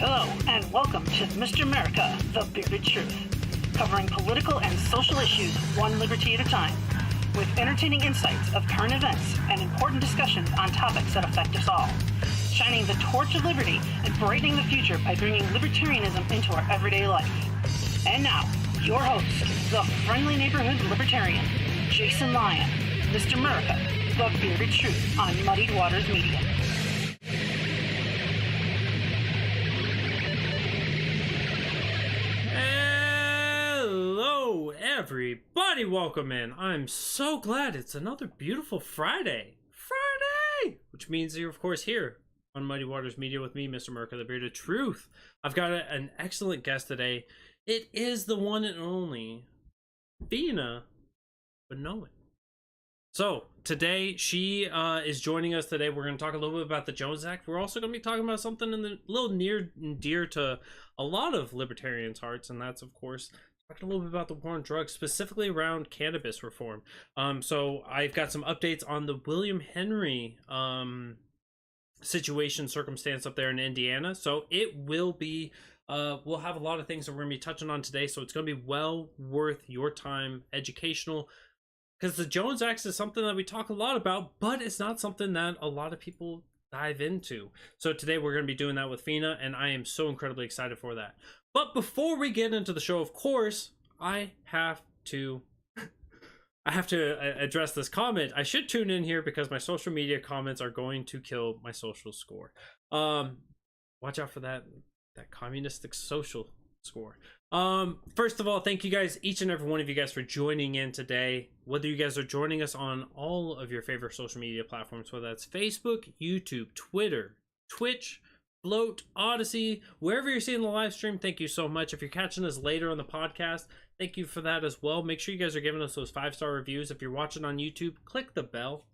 Hello, and welcome to Mr. America, the Bearded Truth, covering political and social issues one liberty at a time, with entertaining insights of current events and important discussions on topics that affect us all, shining the torch of liberty and brightening the future by bringing libertarianism into our everyday life. And now, your host, the friendly neighborhood libertarian, Jason Lyon, Mr. America, the Bearded Truth on Muddied Waters Media. Hello, everybody. Welcome in. I'm so glad it's another beautiful Friday. Which means you're, of course, here on Muddy Waters Media with me, Mr. America, the Bearded Truth. I've got an excellent guest today. It is the one and only Feena Bonoan. So today she is joining us today. We're going to talk a little bit about the Jones Act. We're also going to be talking about something a little near and dear to a lot of libertarians' hearts, and that's, of course, talking a little bit about the war on drugs, specifically around cannabis reform. So I've got some updates on the William Henry circumstance up there in Indiana. So it will be, we'll have a lot of things that we're going to be touching on today. So it's going to be well worth your time, educational, because the Jones Act is something that we talk a lot about, but it's not something that a lot of people dive into. So today we're going to be doing that with Feena, and I am so incredibly excited for that. But before we get into the show, of course, I have to address this comment. I should tune in here because my social media comments are going to kill my social score. Watch out for that communistic social score. First of all, thank you guys, each and every one of you guys, for joining in today. Whether you guys are joining us on all of your favorite social media platforms, whether that's Facebook, YouTube, Twitter, Twitch, Float, Odyssey, wherever you're seeing the live stream, thank you so much. If you're catching us later on the podcast, thank you for that as well. Make sure you guys are giving us those 5-star reviews. If you're watching on YouTube, click the bell.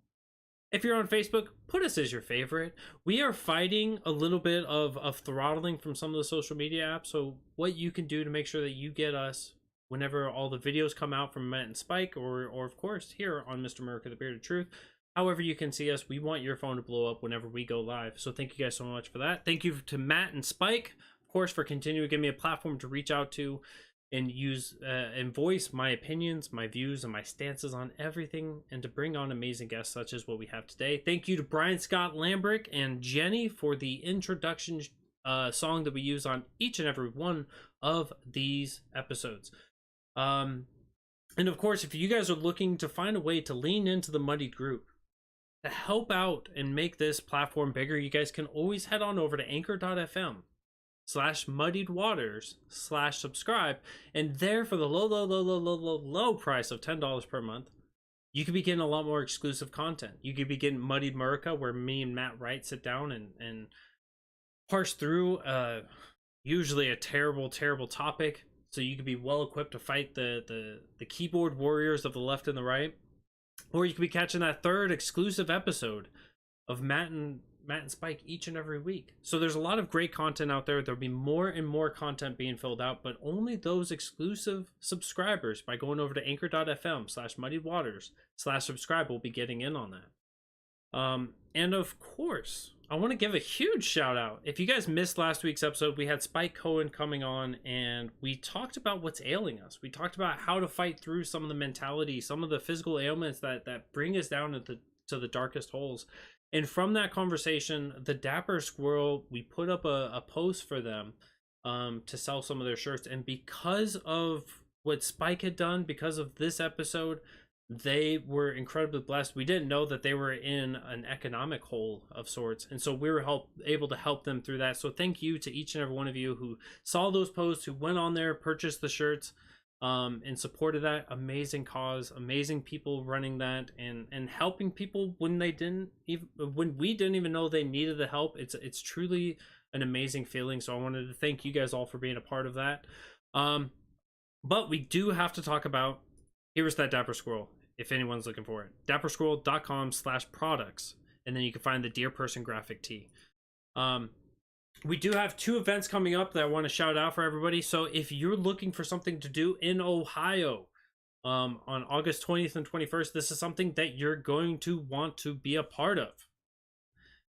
If you're on Facebook, put us as your favorite. We are fighting a little bit of throttling from some of the social media apps. So what you can do to make sure that you get us whenever all the videos come out from Matt and Spike, or of course here on Mr. America, the Bearded Truth, however you can see us, we want your phone to blow up whenever we go live. So thank you guys so much for that. Thank you to Matt and Spike, of course, for continuing to give me a platform to reach out to and use and voice my opinions, my views, and my stances on everything, and to bring on amazing guests such as what we have today. Thank you to Brian Scott Lambrick and Jenny for the introduction song that we use on each and every one of these episodes. And of course, if you guys are looking to find a way to lean into the Muddied group, to help out and make this platform bigger, you guys can always head on over to anchor.fm/muddiedwaters/subscribe, and there, for the low price of $10 per month, you could be getting a lot more exclusive content. You could be getting Muddied America, where me and Matt Wright sit down and parse through usually a terrible topic, so you could be well equipped to fight the keyboard warriors of the left and the right. Or you could be catching that third exclusive episode of Matt and Spike each and every week. So there's a lot of great content out there. There'll be more and more content being filled out, but only those exclusive subscribers, by going over to anchor.fm/muddiedwaters/subscribe, will be getting in on that. And of course, I want to give a huge shout out. If you guys missed last week's episode, we had Spike Cohen coming on, and we talked about what's ailing us. We talked about how to fight through some of the mentality, some of the physical ailments that bring us down to the darkest holes. And from that conversation, the Dapper Squirrel, we put up a post for them to sell some of their shirts. And because of what Spike had done, because of this episode, they were incredibly blessed. We didn't know that they were in an economic hole of sorts, and so we were able to help them through that. So thank you to each and every one of you who saw those posts, who went on there, purchased the shirts, and supported that amazing cause, amazing people running that, and helping people when we didn't even know they needed the help. It's truly an amazing feeling. So I wanted to thank you guys all for being a part of that. But we do have to talk about, here's that Dapper Squirrel, if anyone's looking for it. dappersquirrel.com/products, and then you can find the Dear Person graphic tee. We do have 2 events coming up that I want to shout out for everybody. So if you're looking for something to do in Ohio on August 20th and 21st, this is something that you're going to want to be a part of.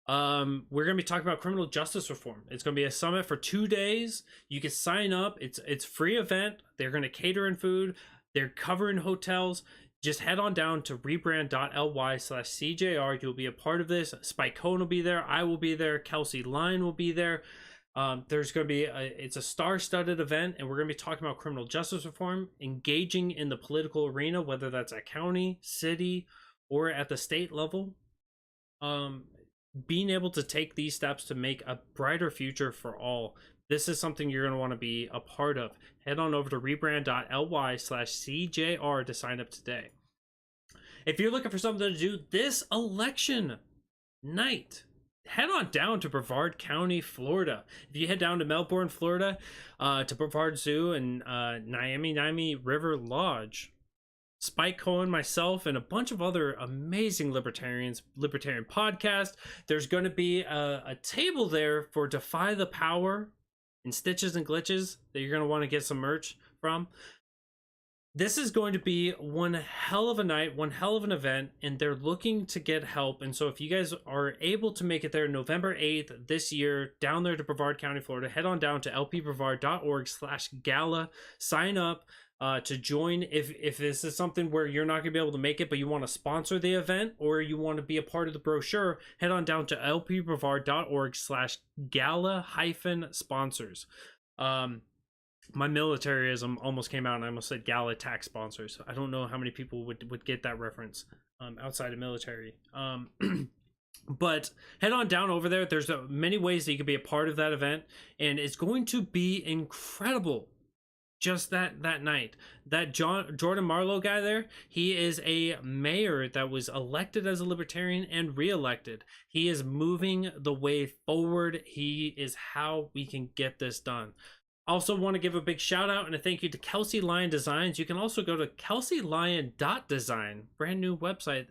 We're going to be talking about criminal justice reform. It's going to be a summit for 2 days. You can sign up. It's free event. They're going to cater in food. They're covering hotels. Just head on down to rebrand.ly/CJR. You'll be a part of this. Spike Cohen will be there. I will be there. Kelsey Lyon will be there. There's going to be it's a star-studded event, and we're going to be talking about criminal justice reform, engaging in the political arena, whether that's at county, city, or at the state level. Being able to take these steps to make a brighter future for all. This is something you're going to want to be a part of. Head on over to rebrand.ly/CJR to sign up today. If you're looking for something to do this election night, head on down to Brevard County, Florida. If you head down to Melbourne, Florida, to Brevard Zoo and Naimi River Lodge, Spike Cohen, myself, and a bunch of other amazing libertarian podcasts. There's going to be a table there for Defy the Power and Stitches and Glitches that you're going to want to get some merch from. This is going to be one hell of a night, one hell of an event, and they're looking to get help. And so if you guys are able to make it there November 8th this year, down there to Brevard County, Florida, head on down to lpbrevard.org/gala, sign up to join. If this is something where you're not going to be able to make it, but you want to sponsor the event or you want to be a part of the brochure, head on down to lpbrevard.org/gala-sponsors. My militarism almost came out and I almost said gala tax sponsors. I don't know how many people would get that reference outside of military. But head on down over there. There's many ways that you can be a part of that event, and it's going to be incredible. Just that night, that Jordan Marlowe guy there, he is a mayor that was elected as a libertarian and reelected. He is moving the way forward. He is how we can get this done. Also want to give a big shout out and a thank you to Kelsey Lyon Designs. You can also go to kelseylyon.design, brand new website.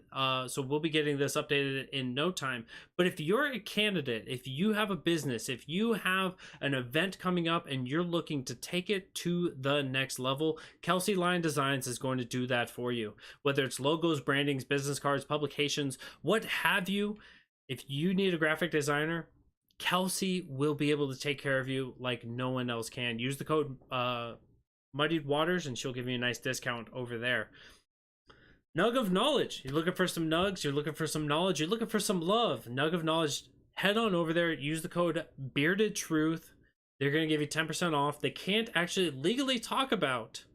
So we'll be getting this updated in no time. But if you're a candidate, if you have a business, if you have an event coming up and you're looking to take it to the next level, Kelsey Lyon Designs is going to do that for you. Whether it's logos, brandings, business cards, publications, what have you, if you need a graphic designer, Kelsey will be able to take care of you like no one else can. Use the code Muddied Waters and she'll give you a nice discount over there. Nug of Knowledge. You're looking for some nugs, you're looking for some knowledge, you're looking for some love. Nug of Knowledge, head on over there, use the code Bearded Truth. They're going to give you 10% off. They can't actually legally talk about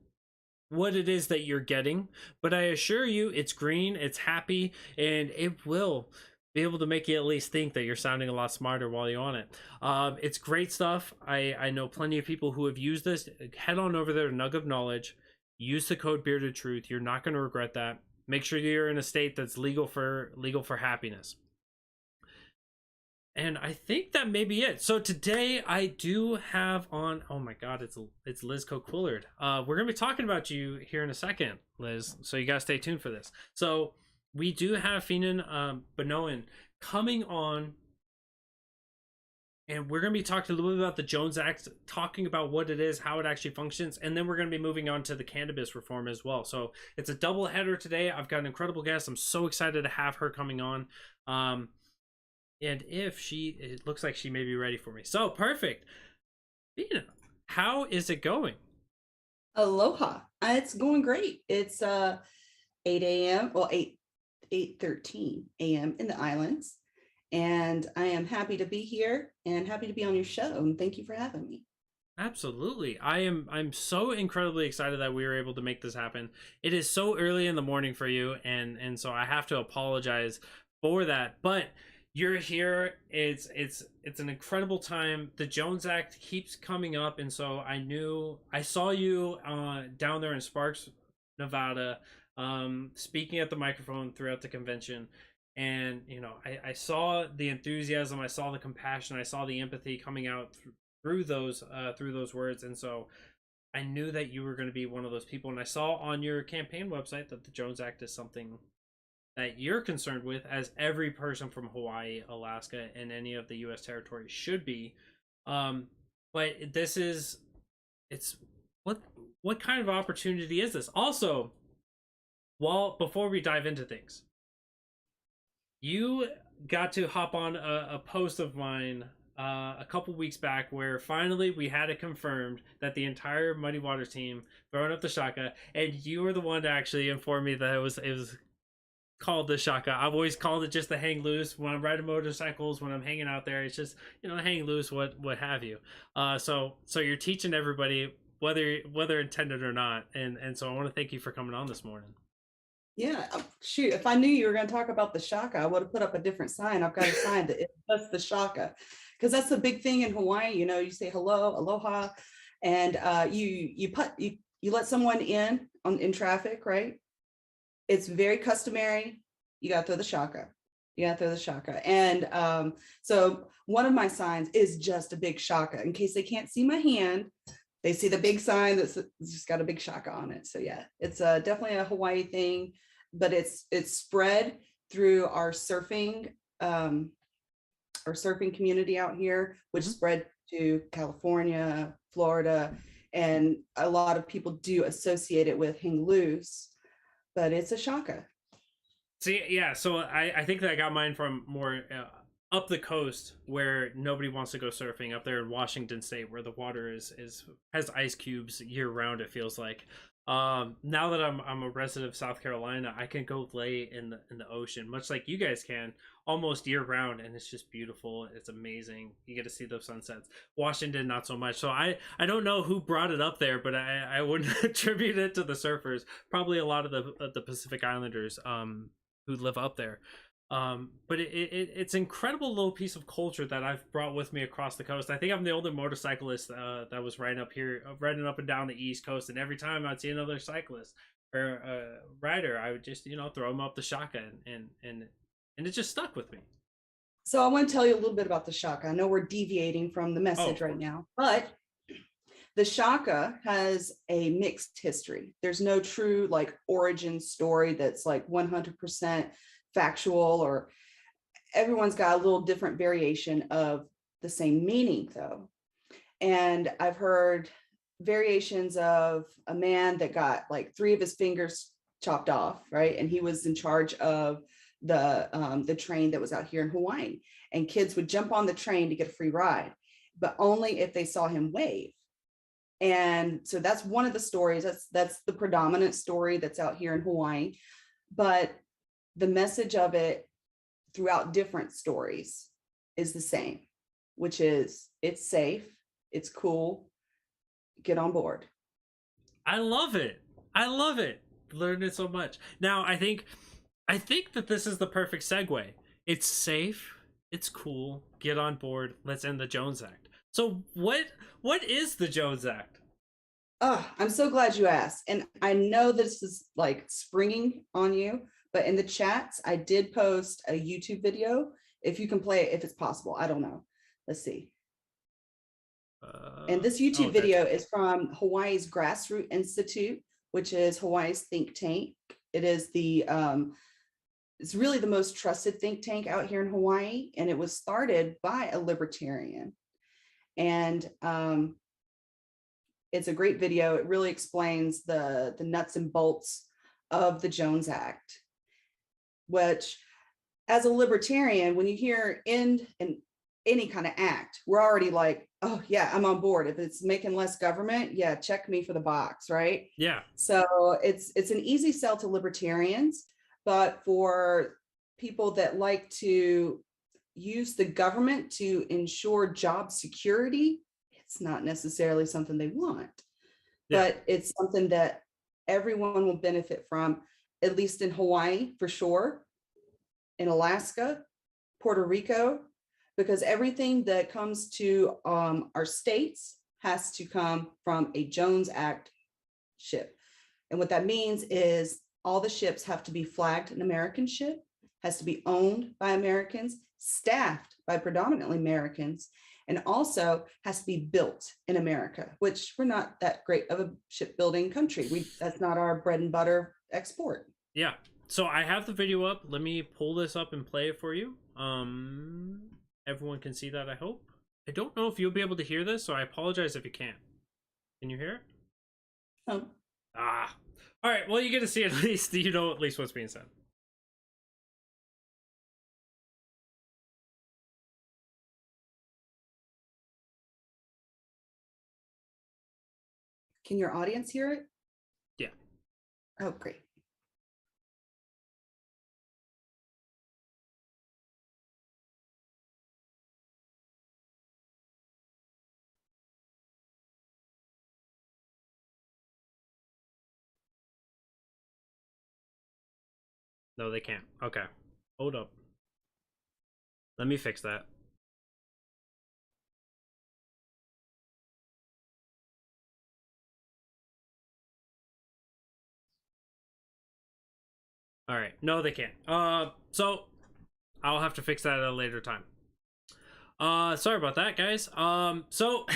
what it is that you're getting, but I assure you it's green, it's happy, and it will be able to make you at least think that you're sounding a lot smarter while you're on it. It's great stuff. I know plenty of people who have used this. Head on over there to Nug of Knowledge. Use the code Bearded Truth. You're not going to regret that. Make sure you're in a state that's legal for happiness. And I think that may be it. So today I do have on. Oh my God, it's Liz Coquillard. We're gonna be talking about you here in a second, Liz. So you gotta stay tuned for this. So we do have Feena Bonoan coming on, and we're going to be talking a little bit about the Jones Act, talking about what it is, how it actually functions, and then we're going to be moving on to the cannabis reform as well. So it's a double header today. I've got an incredible guest. I'm so excited to have her coming on. And it looks like she may be ready for me. So perfect. Feena, how is it going? Aloha. It's going great. It's 8 a.m. Well, 8:13 a.m. in the islands, and I am happy to be here and happy to be on your show, and thank you for having me. Absolutely. I'm so incredibly excited that we were able to make this happen. It is so early in the morning for you, and so I have to apologize for that, but you're here. It's an incredible time. The Jones Act keeps coming up, and so I saw you down there in Sparks, Nevada, speaking at the microphone throughout the convention, and I saw the enthusiasm, I saw the compassion, I saw the empathy coming out through those words, and so I knew that you were going to be one of those people. And I saw on your campaign website that the Jones Act is something that you're concerned with, as every person from Hawaii, Alaska, and any of the U.S. territories should be. But it's what kind of opportunity is this? Also, before we dive into things, You got to hop on a post of mine a couple weeks back where finally we had it confirmed that the entire Muddy Waters team throwing up the shaka, and you were the one to actually inform me that it was called the shaka. I've always called it just the hang loose when I'm riding motorcycles, when I'm hanging out there. It's just, hang loose, what have you. So you're teaching everybody whether intended or not, and so I want to thank you for coming on this morning. Yeah, shoot. If I knew you were going to talk about the shaka, I would have put up a different sign. I've got a sign that it's just the shaka, because that's the big thing in Hawaii. You say hello, aloha, and you let someone in traffic, right? It's very customary. You got to throw the shaka. You got to throw the shaka. And so one of my signs is just a big shaka. In case they can't see my hand, they see the big sign that's just got a big shaka on it. So yeah, it's definitely a Hawaii thing, but it's spread through our surfing community out here, which spread to California, Florida, and a lot of people do associate it with hang loose, but it's a shaka. See, yeah, so I think that I got mine from more up the coast where nobody wants to go surfing, up there in Washington State where the water has ice cubes year round, it feels like. Now that I'm a resident of South Carolina, I can go lay in the ocean, much like you guys can, almost year round, and it's just beautiful. It's amazing. You get to see those sunsets. Washington, not so much. So I don't know who brought it up there, but I wouldn't attribute it to the surfers. Probably a lot of the Pacific Islanders who live up there. But it's incredible little piece of culture that I've brought with me across the coast. I think I'm the only motorcyclist that was riding up and down the East Coast, and every time I'd see another cyclist or rider, I would just throw them up the shaka, and it just stuck with me. So I want to tell you a little bit about the shaka. I know we're deviating from the Oh, message of right course. now, but the shaka has a mixed history. There's no true origin story that's 100% factual, or everyone's got a little different variation of the same meaning though. And I've heard variations of a man that got 3 of his fingers chopped off, right? And he was in charge of the train that was out here in Hawaii. And kids would jump on the train to get a free ride, but only if they saw him wave. And so that's one of the stories. That's the predominant story that's out here in Hawaii. But the message of it throughout different stories is the same, which is it's safe, it's cool, get on board. I love it. I love it. Learned it so much. Now I think that this is the perfect segue. It's safe. It's cool. Get on board. Let's end the Jones Act. So what is the Jones Act? Oh, I'm so glad you asked. And I know this is springing on you, but in the chats, I did post a YouTube video. If you can play it, if it's possible, I don't know. Let's see. And this YouTube video is from Hawaii's Grassroot Institute, which is Hawaii's think tank. It is it's really the most trusted think tank out here in Hawaii, and it was started by a libertarian. And it's a great video. It really explains the nuts and bolts of the Jones Act, which, as a libertarian, when you hear end in any kind of act, we're already like, oh yeah, I'm on board. If it's making less government, yeah, check me for the box, right? Yeah. So it's an easy sell to libertarians, but for people that like to use the government to ensure job security, it's not necessarily something they want. Yeah. But it's something that everyone will benefit from, at least in Hawaii for sure, in Alaska, Puerto Rico, because everything that comes to our states has to come from a Jones Act ship. And what that means is all the ships have to be flagged an American ship, has to be owned by Americans, staffed by predominantly Americans, and also has to be built in America, which we're not that great of a shipbuilding country. That's not our bread and butter export. Yeah. So I have the video up. Let me pull this up and play it for you. Everyone can see that, I hope. I don't know if you'll be able to hear this, so I apologize if you can't. Can you hear it? Oh. Ah. All right. Well, you get to see at least, at least what's being said. Can your audience hear it? Yeah. Oh, great. No, they can't. Okay. Hold up. Let me fix that. All right. No, they can't. So I'll have to fix that at a later time. Sorry about that, guys. So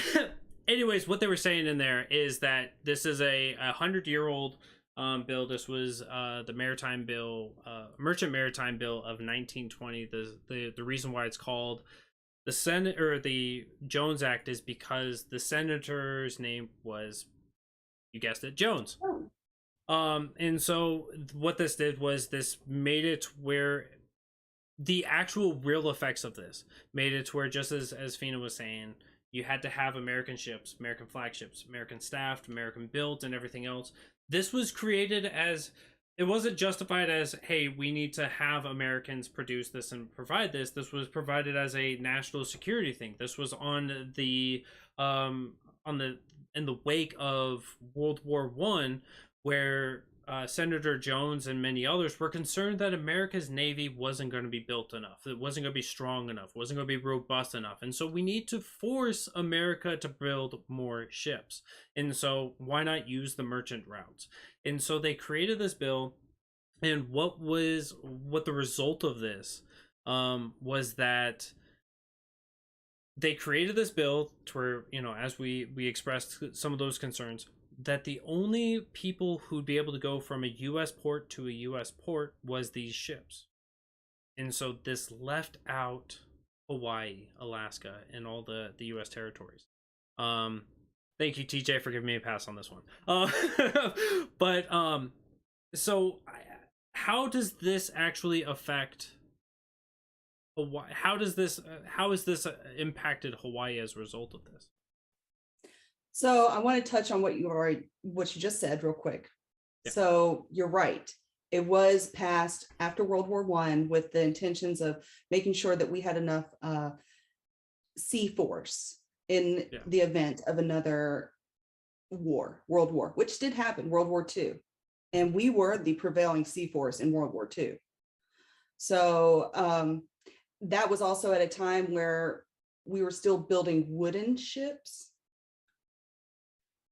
anyways, what they were saying in there is that this is a 100-year-old bill. This was the Maritime Bill, Merchant Maritime Bill of 1920. The reason why it's called the Senate or the Jones Act is because the senator's name was, you guessed it, Jones. Oh. And so what this did was this made it where the actual real effects of this made it to where, just as Feena was saying, you had to have American ships, American flagships, American staffed, American built, and everything else. This was created as, it wasn't justified as, hey, we need to have Americans produce this and provide this. This was provided as a national security thing. This was on the in the wake of World War One, where Senator Jones and many others were concerned that America's Navy wasn't going to be built enough. It wasn't going to be strong enough. Wasn't going to be robust enough. And so we need to force America to build more ships. And so why not use the merchant routes? And so they created this bill. And what the result of this was that they created this bill to where, as we expressed some of those concerns, that the only people who'd be able to go from a U.S. port to a U.S. port was these ships. And so this left out Hawaii, Alaska, and all the U.S. territories. Thank you, TJ, for giving me a pass on this one. But so how does this actually affect Hawaii? How is this impacted Hawaii as a result of this? So I want to touch on what you just said real quick. Yeah. So you're right. It was passed after World War One with the intentions of making sure that we had enough sea force in the event of another world war, which did happen, World War II. And we were the prevailing sea force in World War II. So that was also at a time where we were still building wooden ships.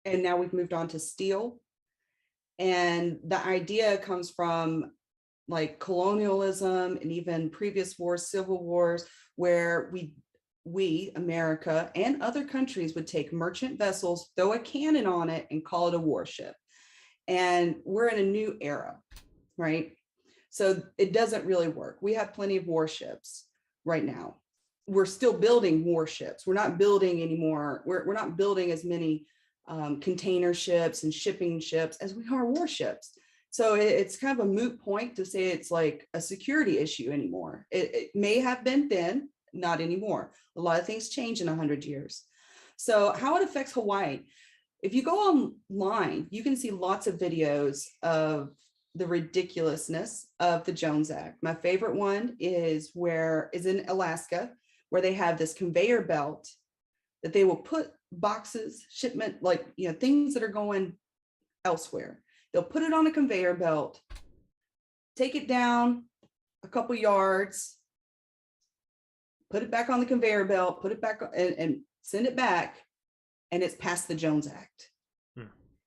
And now we've moved on to steel. And the idea comes from like colonialism and even previous wars, civil wars, where we, America and other countries would take merchant vessels, throw a cannon on it and call it a warship. And we're in a new era, right? So it doesn't really work. We have plenty of warships right now. We're still building warships. We're not building anymore. We're not building as many container ships and shipping ships as we are warships. So it's kind of a moot point to say it's like a security issue anymore. It may have been then, not anymore. A lot of things change in 100 years. So how it affects Hawaii. If you go online, you can see lots of videos of the ridiculousness of the Jones Act. My favorite one is in Alaska, where they have this conveyor belt that they will put boxes, shipment, things that are going elsewhere. They'll put it on a conveyor belt, take it down a couple yards, put it back on the conveyor belt, put it back and send it back, and it's past the Jones Act.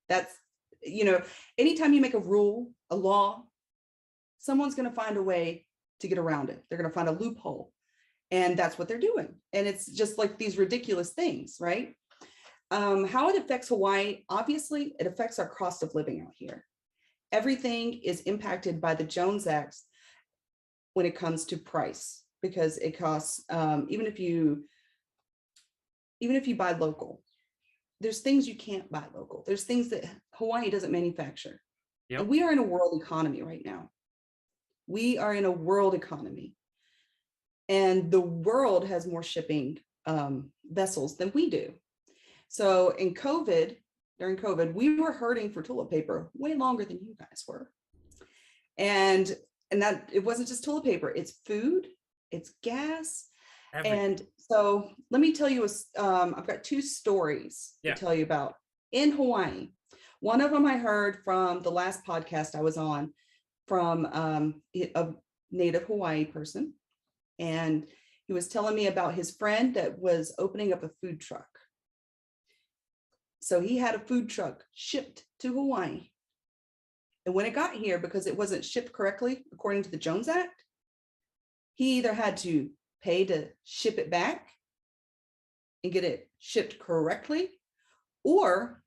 That's, anytime you make a rule, a law, someone's going to find a way to get around it. They're going to find a loophole. And that's what they're doing. And it's just like these ridiculous things, right? How it affects Hawaii, obviously, it affects our cost of living out here. Everything is impacted by the Jones Act when it comes to price, because it costs, even if you buy local, there's things you can't buy local. There's things that Hawaii doesn't manufacture. Yep. And we are in a world economy right now. We are in a world economy. And the world has more shipping vessels than we do. So in COVID, during COVID, we were hurting for toilet paper way longer than you guys were. And that it wasn't just toilet paper, it's food, it's gas. Everything. And so let me tell you, I've got two stories to tell you about in Hawaii. One of them I heard from the last podcast I was on from a native Hawaii person. And he was telling me about his friend that was opening up a food truck. So he had a food truck shipped to Hawaii. And when it got here, because it wasn't shipped correctly, according to the Jones Act, he either had to pay to ship it back and get it shipped correctly, or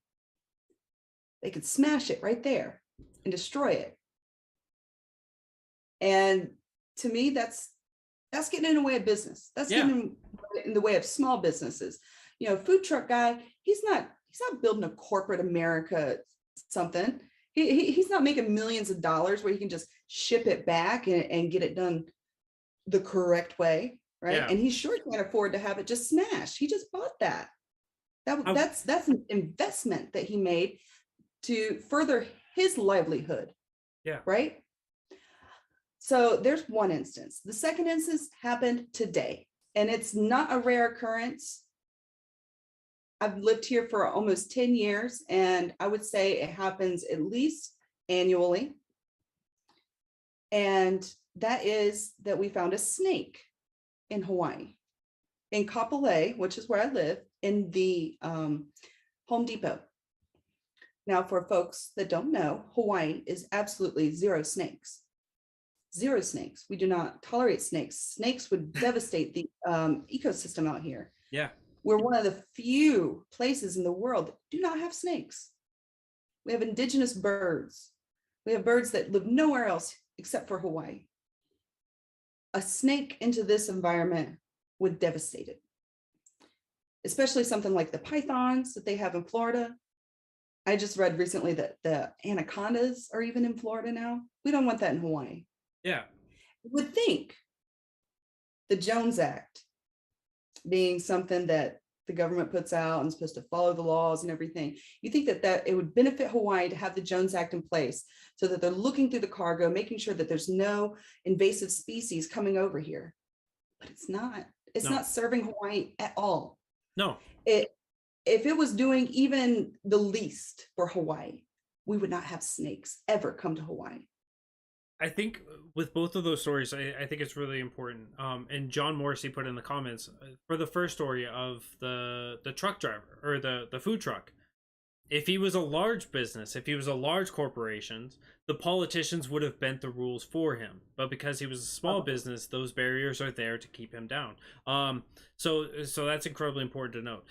they could smash it right there and destroy it. And to me, that's getting in the way of business. That's getting in the way of small businesses. You know, food truck guy, he's not building a corporate America something. He's not making millions of dollars where he can just ship it back and get it done the correct way, right? Yeah. And he sure can't afford to have it just smashed. He just bought that. That's an investment that he made to further his livelihood. Yeah. Right. So there's one instance. The second instance happened today, and it's not a rare occurrence. I've lived here for almost 10 years, and I would say it happens at least annually. And that is that we found a snake in Hawaii, in Kapolei, which is where I live, in the Home Depot. Now, for folks that don't know, Hawaii is absolutely zero snakes. Zero snakes. We do not tolerate snakes. Snakes would devastate the ecosystem out here. Yeah. We're one of the few places in the world that do not have snakes. We have indigenous birds. We have birds that live nowhere else except for Hawaii. A snake into this environment would devastate it, especially something like the pythons that they have in Florida. I just read recently that the anacondas are even in Florida now. We don't want that in Hawaii. Yeah. You would think the Jones Act being something that the government puts out and is supposed to follow the laws and everything, you think that it would benefit Hawaii to have the Jones Act in place so that they're looking through the cargo, making sure that there's no invasive species coming over here. But it's not. It's not serving Hawaii at all. No. If it was doing even the least for Hawaii, we would not have snakes ever come to Hawaii. I think with both of those stories, I think it's really important. And John Morrissey put in the comments for the first story of the truck driver or the food truck. If he was a large business, if he was a large corporation, the politicians would have bent the rules for him. But because he was a small business, those barriers are there to keep him down. So that's incredibly important to note.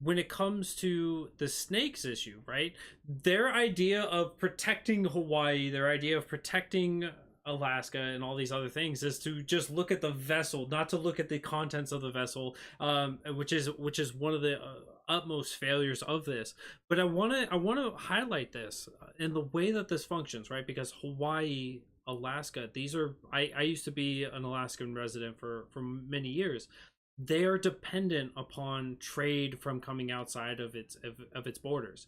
When it comes to the snakes issue, right? Their idea of protecting Hawaii, their idea of protecting Alaska and all these other things is to just look at the vessel, not to look at the contents of the vessel, which is one of the utmost failures of this. But I want to highlight this in the way that this functions, right? Because Hawaii, Alaska, these are I used to be an Alaskan resident for many years. They are dependent upon trade from coming outside of its borders.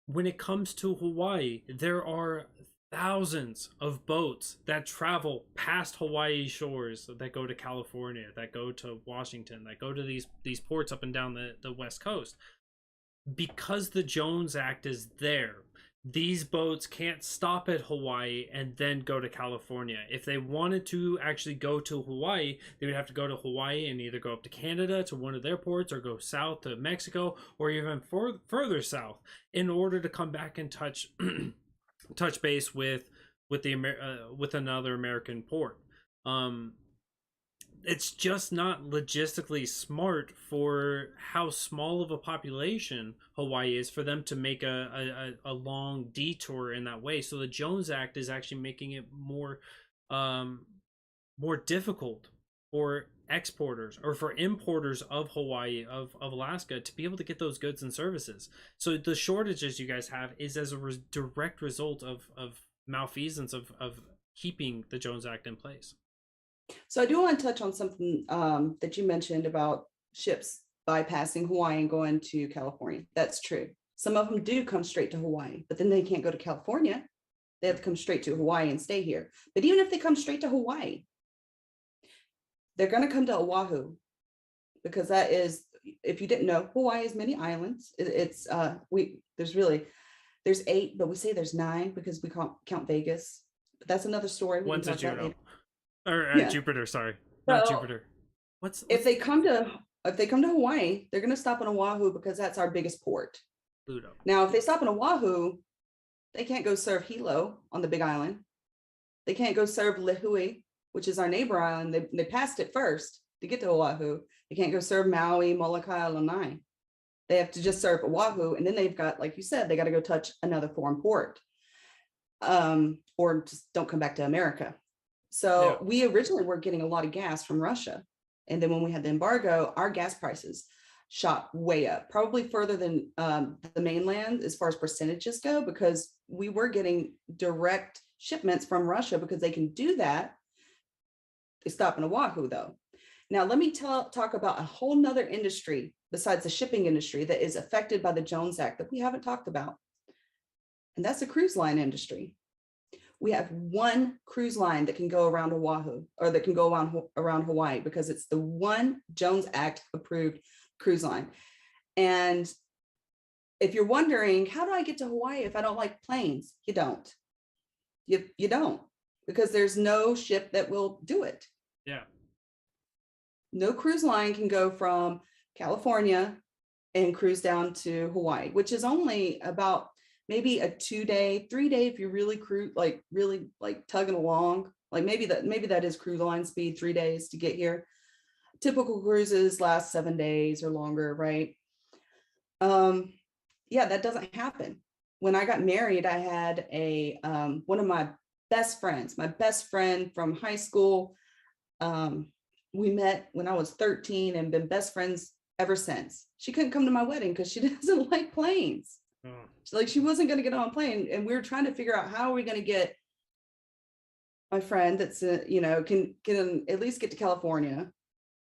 When it comes to Hawaii, there are thousands of boats that travel past Hawaii shores that go to California, that go to Washington, that go to these ports up and down the West Coast. Because the Jones Act is there, these boats can't stop at Hawaii and then go to California. If they wanted to actually go to Hawaii, they would have to go to Hawaii and either go up to Canada to one of their ports or go south to Mexico or even further south in order to come back and touch base with another American port. It's just not logistically smart for how small of a population Hawaii is for them to make a long detour in that way. So the Jones Act is actually making it more difficult for exporters or for importers of Hawaii, of Alaska, to be able to get those goods and services. So the shortages you guys have is as a direct result of malfeasance of keeping the Jones Act in place. So I do want to touch on something that you mentioned about ships bypassing Hawaii and going to California. That's true. Some of them do come straight to Hawaii, but then they can't go to California. They have to come straight to Hawaii and stay here. But even if they come straight to Hawaii, they're going to come to Oahu, because that is, if you didn't know, Hawaii has many islands. There's 8, but we say there's 9 because we count Vegas. But that's another story. One's a Juno. Or Yeah. Jupiter, sorry. Not So, Jupiter. If they come to Hawaii, they're going to stop in Oahu because that's our biggest port. Pluto. Now, if they stop in Oahu, they can't go serve Hilo on the Big Island. They can't go serve Lihue, which is our neighbor island. They passed it first to get to Oahu. They can't go serve Maui, Molokai, Lanai. They have to just serve Oahu, and then they've got, like you said, they got to go touch another foreign port, or just don't come back to America. So we originally were getting a lot of gas from Russia, and then when we had the embargo, our gas prices shot way up, probably further than the mainland as far as percentages go, because we were getting direct shipments from Russia because they can do that. They stop in Oahu though. Now let me talk about a whole nother industry besides the shipping industry that is affected by the Jones Act that we haven't talked about. And that's the cruise line industry. We have one cruise line that can go around Oahu, or that can go around Hawaii, because it's the one Jones Act approved cruise line. And if you're wondering, how do I get to Hawaii if I don't like planes? You don't. You don't, because there's no ship that will do it. Yeah. No cruise line can go from California and cruise down to Hawaii, which is only about maybe a 2-day, 3-day if you really really tugging along. Like maybe that is cruise line speed, 3 days to get here. Typical cruises last 7 days or longer, right? Yeah, that doesn't happen. When I got married, I had one of my best friend from high school. We met when I was 13 and been best friends ever since. She couldn't come to my wedding because she doesn't like planes. She wasn't going to get on a plane, and we were trying to figure out how are we going to get my friend that's can at least get to California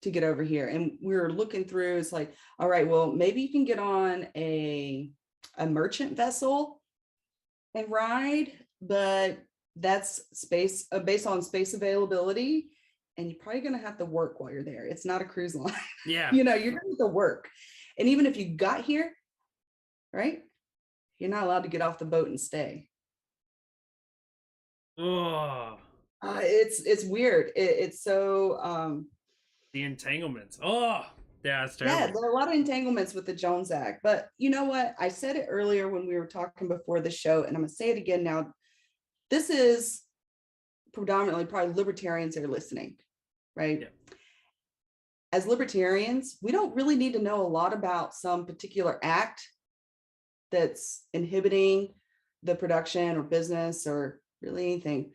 to get over here. And we were looking through, it's like, all right, well, maybe you can get on a merchant vessel and ride, but that's based on space availability, and you're probably going to have to work while you're there. It's not a cruise line. Yeah. You're going to have to work. And even if you got here, right, you're not allowed to get off the boat and stay. Oh. It's weird. It's so the entanglements. Oh, yeah, it's terrible. Yeah, there are a lot of entanglements with the Jones Act. But you know what? I said it earlier when we were talking before the show, and I'm going to say it again now. This is predominantly probably libertarians that are listening, right? Yeah. As libertarians, we don't really need to know a lot about some particular act that's inhibiting the production or business or really anything.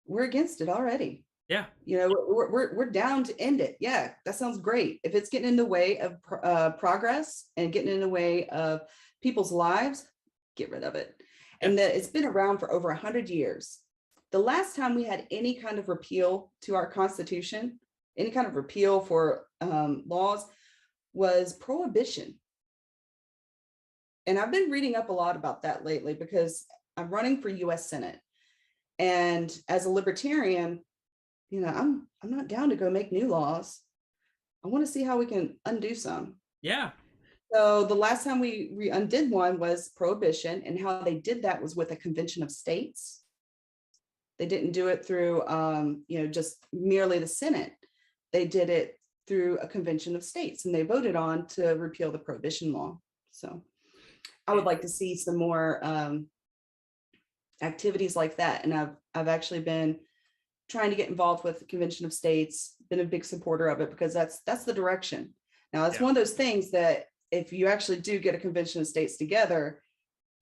We're against it already. Yeah. We're down to end it. Yeah, that sounds great. If it's getting in the way of progress and getting in the way of people's lives, get rid of it. Yeah. And it's been around for over 100 years. The last time we had any kind of repeal to our Constitution, any kind of repeal for laws, was Prohibition. And I've been reading up a lot about that lately because I'm running for U.S. Senate. And as a libertarian, I'm not down to go make new laws. I want to see how we can undo some. Yeah. So the last time we undid one was Prohibition, and how they did that was with a convention of states. They didn't do it through, just merely the Senate. They did it through a convention of states, and they voted on to repeal the Prohibition law. So I would like to see some more activities like that. And I've actually been trying to get involved with the Convention of States, been a big supporter of it, because that's the direction. Now, it's one of those things that if you actually do get a Convention of States together,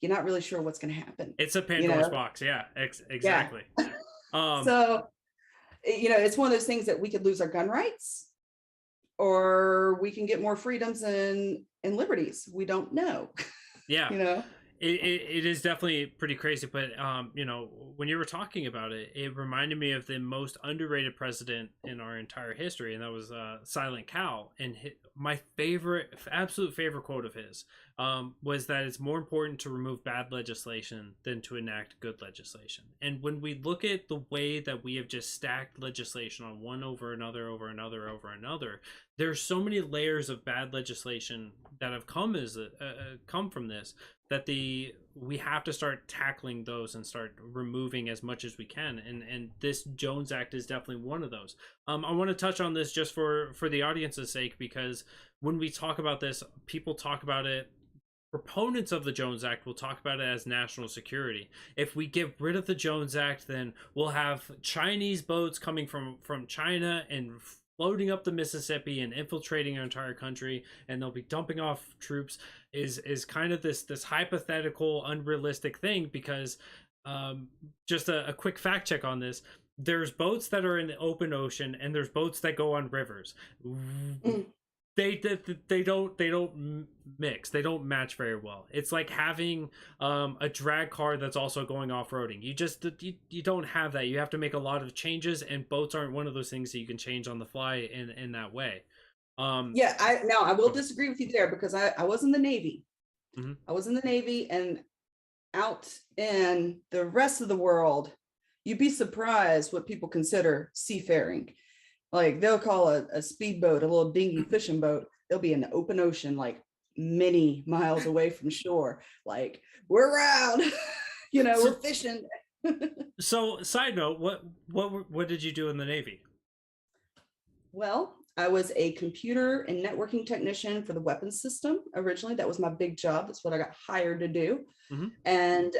you're not really sure what's going to happen. It's a Pandora's box. Yeah, exactly. Yeah. So, it's one of those things that we could lose our gun rights, or we can get more freedoms and liberties. We don't know. Yeah. it is definitely pretty crazy, but you know, when you were talking about it, it reminded me of the most underrated president in our entire history, and that was Silent Cal. And my favorite, absolute favorite quote of his was that it's more important to remove bad legislation than to enact good legislation. And when we look at the way that we have just stacked legislation on one over another, over another, over another, there's so many layers of bad legislation that have come come from this, that we have to start tackling those and start removing as much as we can, and this Jones Act is definitely one of those. I want to touch on this just for the audience's sake, because when we talk about this, people talk about it, proponents of the Jones Act will talk about it as national security. If we get rid of the Jones Act, then we'll have Chinese boats coming from China and floating up the Mississippi and infiltrating our entire country, and they'll be dumping off troops. Is kind of this hypothetical, unrealistic thing, because just a quick fact check on this: there's boats that are in the open ocean, and there's boats that go on rivers. They don't mix. They don't match very well. It's like having a drag car that's also going off-roading. You don't have that. You have to make a lot of changes, and boats aren't one of those things that you can change on the fly in that way. Yeah, I will disagree with you there, because I was in the Navy. Mm-hmm. I was in the Navy, and out in the rest of the world, you'd be surprised what people consider seafaring. Like, they'll call a speedboat, a little dinghy fishing boat, they'll be in the open ocean, like many miles away from shore. Like, we're around, we're fishing. So, side note, what did you do in the Navy? Well, I was a computer and networking technician for the weapons system originally. That was my big job. That's what I got hired to do. Mm-hmm. And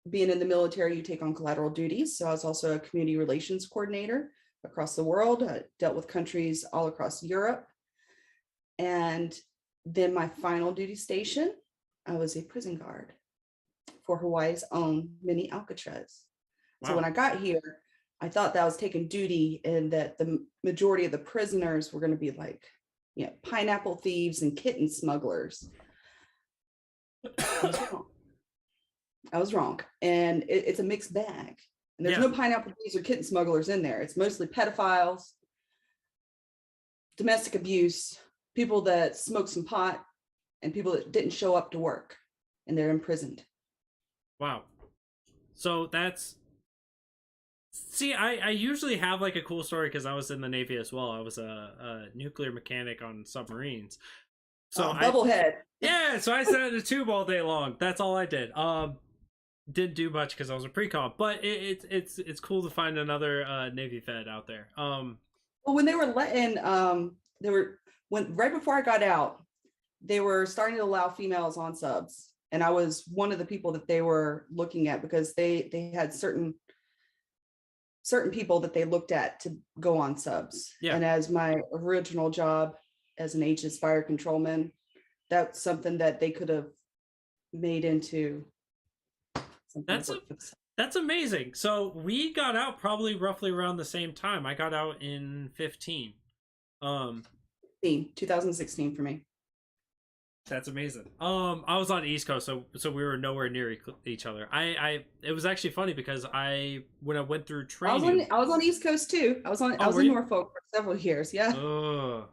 being in the military, you take on collateral duties. So I was also a community relations coordinator across the world. I dealt with countries all across Europe. And then my final duty station, I was a prison guard for Hawaii's own mini Alcatraz. Wow. So when I got here, I thought that I was taking duty, and that the majority of the prisoners were going to be like, pineapple thieves and kitten smugglers. I was wrong. And it's a mixed bag. And there's no pineapple thieves or kitten smugglers in there. It's mostly pedophiles, domestic abuse, people that smoke some pot, and people that didn't show up to work, and they're imprisoned. Wow. So I usually have like a cool story, because I was in the Navy as well. I was a nuclear mechanic on submarines. So bubblehead. Yeah, so I sat in a tube all day long. That's all I did. Didn't do much because I was a pre-com, but it's cool to find another Navy vet out there. Well, when they were letting right before I got out, they were starting to allow females on subs, and I was one of the people that they were looking at, because they had certain people that they looked at to go on subs. Yeah. And as my original job as an Aegis fire controlman, that's something that they could have made into something. That's amazing. So we got out probably roughly around the same time. I got out in 2015. 2016 for me. That's amazing. I was on the East Coast, so we were nowhere near each other. It was actually funny, because when I went through training, I was on East Coast too. I was in Norfolk for several years. Yeah. Oh.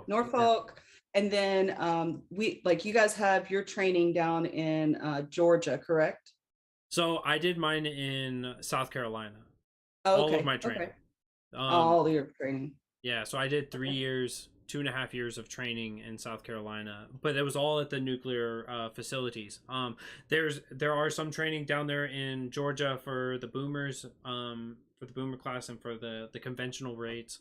Norfolk, yeah. And then you guys have your training down in Georgia, correct? So I did mine in South Carolina. Oh, okay. All of my training. Okay. All your training. Yeah, so I did 3 years, 2.5 years of training in South Carolina, but it was all at the nuclear facilities. There are some training down there in Georgia for the boomers, for the boomer class, and for the conventional rates.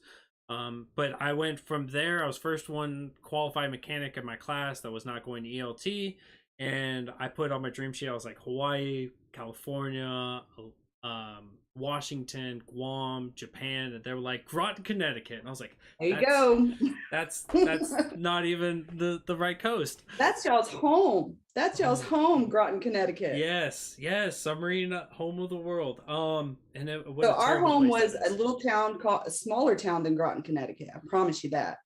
But I went from there. I was first one qualified mechanic in my class that was not going to ELT, and I put on my dream sheet, I was like Hawaii, California, Washington, Guam, Japan, and they were like Groton, Connecticut, and I was like, there you go. That's not even the right coast. That's y'all's home. That's y'all's home, Groton, Connecticut. Yes, submarine home of the world. And so our home was a little town, called a smaller town than Groton, Connecticut. I promise you that.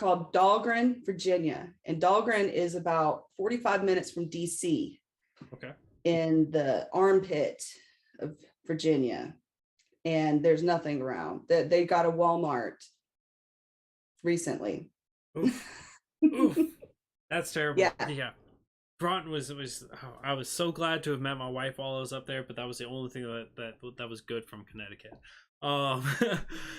called Dahlgren, Virginia. And Dahlgren is about 45 minutes from DC Okay. in the armpit of Virginia. And there's nothing around. They got a Walmart recently. Oof. Oof. That's terrible. Yeah. Yeah. Broughton was I was so glad to have met my wife while I was up there, but that was the only thing that was good from Connecticut. Um,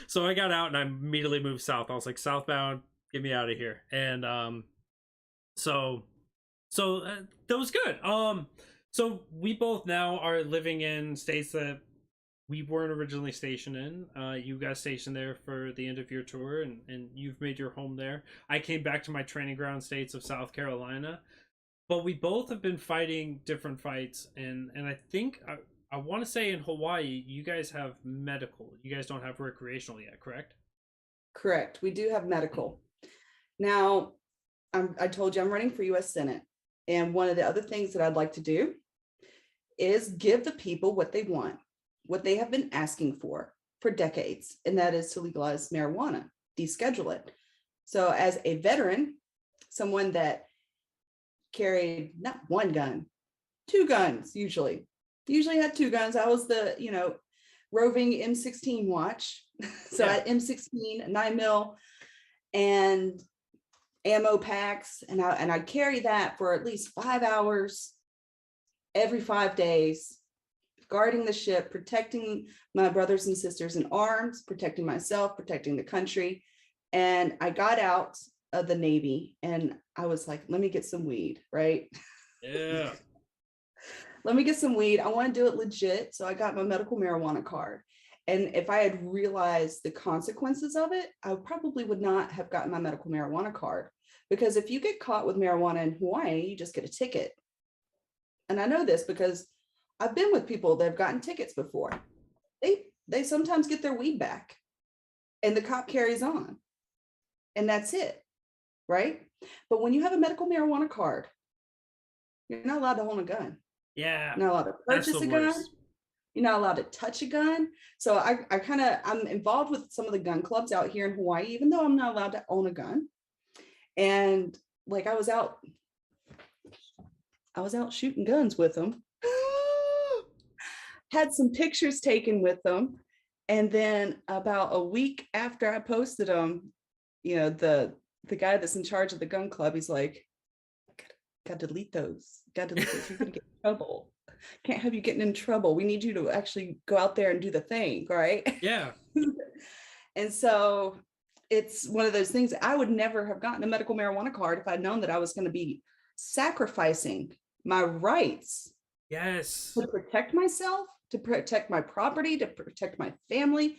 so I got out and I immediately moved south. I was like, southbound, get me out of here. And so that was good. So we both now are living in states that we weren't originally stationed in. You got stationed there for the end of your tour, and you've made your home there. I came back to my training ground states of South Carolina, but we both have been fighting different fights, and I think I want to say in Hawaii you guys have medical. You guys don't have recreational yet, correct? Correct. We do have medical. Now, I told you I'm running for US Senate. And one of the other things that I'd like to do is give the people what they want, what they have been asking for decades, and that is to legalize marijuana, deschedule it. So as a veteran, someone that carried not one gun, two guns usually had two guns. I was the, roving M16 watch. So I had M16, 9mm, and ammo packs, and I'd carry that for at least 5 hours every 5 days, guarding the ship, protecting my brothers and sisters in arms, protecting myself, protecting the country. And I got out of the Navy and I was like, let me get some weed, right? Yeah. Let me get some weed. I want to do it legit. So I got my medical marijuana card. And if I had realized the consequences of it, I probably would not have gotten my medical marijuana card. Because if you get caught with marijuana in Hawaii, you just get a ticket. And I know this because I've been with people that have gotten tickets before. They sometimes get their weed back and the cop carries on. And that's it, right? But when you have a medical marijuana card, you're not allowed to own a gun. Yeah. You're not allowed to purchase a gun. You're not allowed to touch a gun. So I'm involved with some of the gun clubs out here in Hawaii, even though I'm not allowed to own a gun. And like I was out shooting guns with them. Had some pictures taken with them. And then about a week after I posted them, the guy that's in charge of the gun club, he's like, got to delete those. Got to delete those. You're gonna get in trouble. Can't have you getting in trouble. We need you to actually go out there and do the thing, right? Yeah. And so it's one of those things. I would never have gotten a medical marijuana card if I'd known that I was going to be sacrificing my rights. Yes. To protect myself, to protect my property, to protect my family.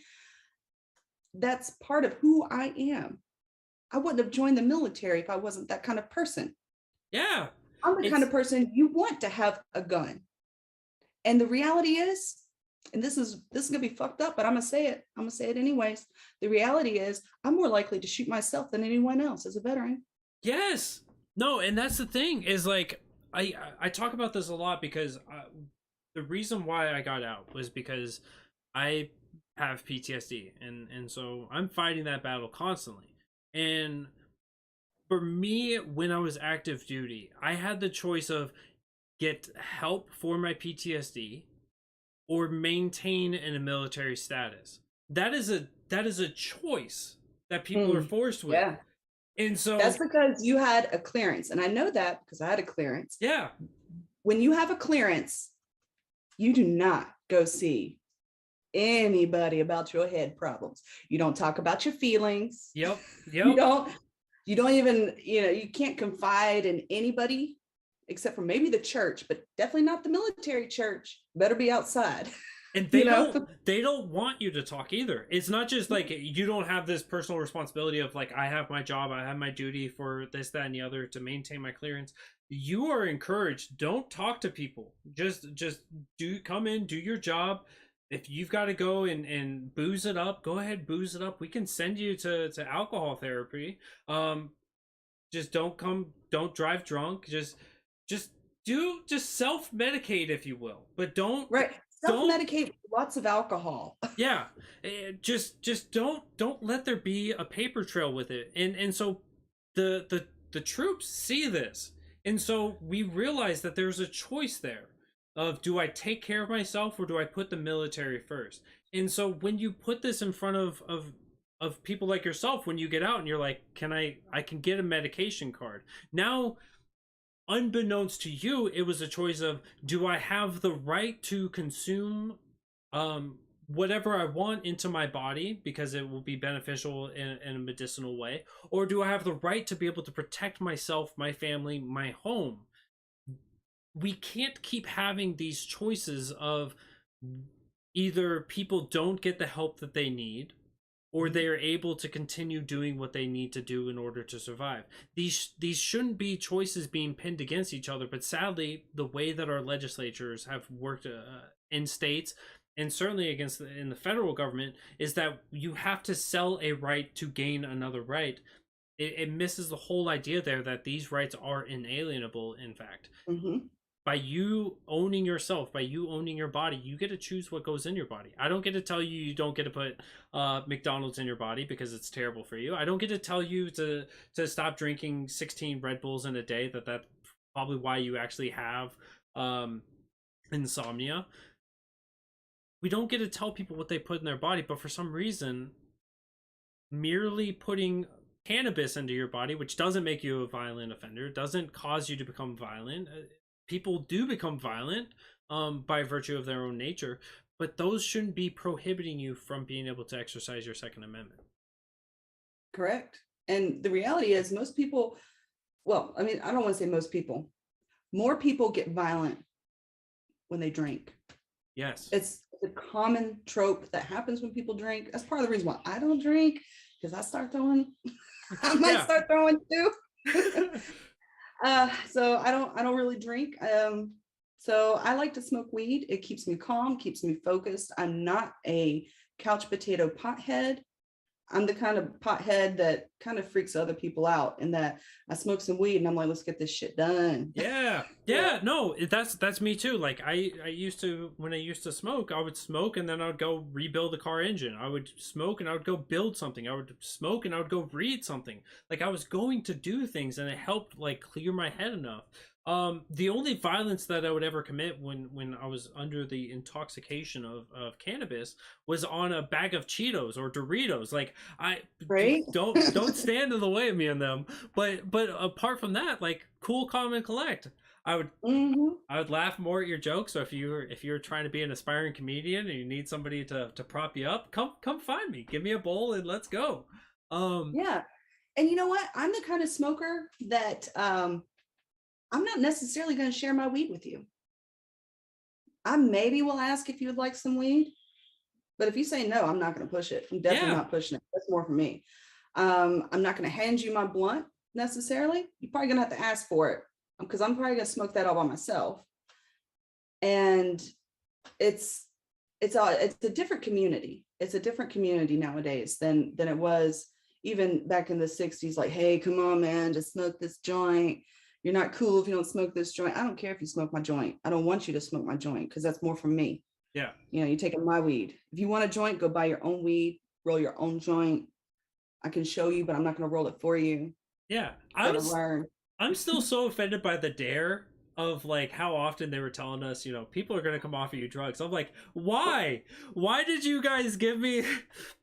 That's part of who I am. I wouldn't have joined the military if I wasn't that kind of person. Yeah. I'm the kind of person you want to have a gun. And the reality is, and this is gonna be fucked up, but I'm gonna say it anyways. The reality is I'm more likely to shoot myself than anyone else as a veteran. Yes. No, and that's the thing is like I talk about this a lot because the reason why I got out was because I have PTSD and so I'm fighting that battle constantly. And for me, when I was active duty, I had the choice of get help for my PTSD or maintain in a military status. That is a choice that people are forced with. Yeah. And so that's because you had a clearance. And I know that because I had a clearance. Yeah. When you have a clearance, you do not go see anybody about your head problems. You don't talk about your feelings. Yep. You don't even, you can't confide in anybody except for maybe the church, but definitely not the military church. Better be outside. And they don't want you to talk either. It's not just like you don't have this personal responsibility of like, I have my job, I have my duty for this, that, and the other to maintain my clearance. You are encouraged. Don't talk to people. Just come in, do your job. If you've got to go and booze it up, go ahead, booze it up. We can send you to alcohol therapy. Just don't drive drunk. Just self-medicate, if you will, but don't self-medicate with lots of alcohol. Yeah, just don't let there be a paper trail with it. And so the troops see this, and so we realize that there's a choice there of, do I take care of myself or do I put the military first? And so when you put this in front of people like yourself, when you get out and you're like, I can get a medication card now. Unbeknownst to you, it was a choice of, do I have the right to consume whatever I want into my body because it will be beneficial in a medicinal way, or do I have the right to be able to protect myself, my family, my home? We can't keep having these choices of, either people don't get the help that they need, or they are able to continue doing what they need to do in order to survive. These shouldn't be choices being pinned against each other, but sadly, the way that our legislatures have worked in states, and certainly in the federal government, is that you have to sell a right to gain another right. It misses the whole idea there that these rights are inalienable, in fact. Mm-hmm. By you owning yourself, by you owning your body, you get to choose what goes in your body. I don't get to tell you you don't get to put McDonald's in your body because it's terrible for you. I don't get to tell you to stop drinking 16 Red Bulls in a day. That's probably why you actually have insomnia. We don't get to tell people what they put in their body, but for some reason, merely putting cannabis into your body, which doesn't make you a violent offender, doesn't cause you to become violent. People do become violent by virtue of their own nature, but those shouldn't be prohibiting you from being able to exercise your Second Amendment. Correct. And the reality is, most people, well, I mean, I don't want to say most people, more people get violent when they drink. Yes. It's a common trope that happens when people drink. That's part of the reason why I don't drink, because I start throwing, I might start throwing too. So I don't really drink. So I like to smoke weed. It keeps me calm, keeps me focused. I'm not a couch potato pothead. I'm the kind of pothead that kind of freaks other people out, in that I smoke some weed and I'm like, let's get this shit done. Yeah. No, that's me too. Like I used to, when I used to smoke, I would smoke and then I would go rebuild a car engine. I would smoke and I would go build something. I would smoke and I would go read something. Like I was going to do things, and it helped like clear my head enough. The only violence that I would ever commit when I was under the intoxication of cannabis was on a bag of Cheetos or Doritos. Like don't stand in the way of me on them. But apart from that, like, cool, calm, and collect. I would laugh more at your jokes. So if you're trying to be an aspiring comedian and you need somebody to prop you up, come find me. Give me a bowl and let's go. Yeah. And you know what? I'm the kind of smoker that I'm not necessarily going to share my weed with you. I maybe will ask if you would like some weed, but if you say no, I'm not going to push it. I'm definitely not pushing it. That's more for me. I'm not going to hand you my blunt necessarily. You're probably going to have to ask for it, because I'm probably going to smoke that all by myself. And it's a different community. It's a different community nowadays than it was even back in the 60s. Like, hey, come on, man, just smoke this joint. You're not cool if you don't smoke this joint. I don't care if you smoke my joint. I don't want you to smoke my joint, because that's more from me. Yeah. You know, you're taking my weed. If you want a joint, go buy your own weed, roll your own joint. I can show you, but I'm not going to roll it for you. Yeah. I'm still so offended by the dare of like how often they were telling us, people are going to come offer you drugs. I'm like, why did you guys give me,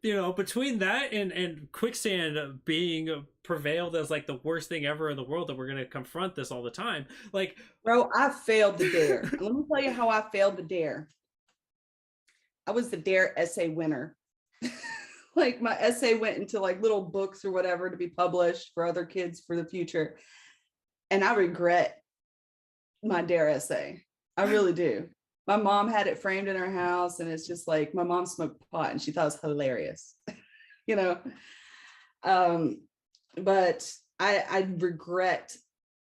between that and quicksand being prevailed as like the worst thing ever in the world, that we're going to confront this all the time. Like, bro, I failed the dare. Let me tell you how I failed the dare. I was the dare essay winner. Like, my essay went into like little books or whatever to be published for other kids for the future. And I regret my dare essay. I really do. My mom had it framed in her house, and it's just like, my mom smoked pot and she thought it was hilarious, but I regret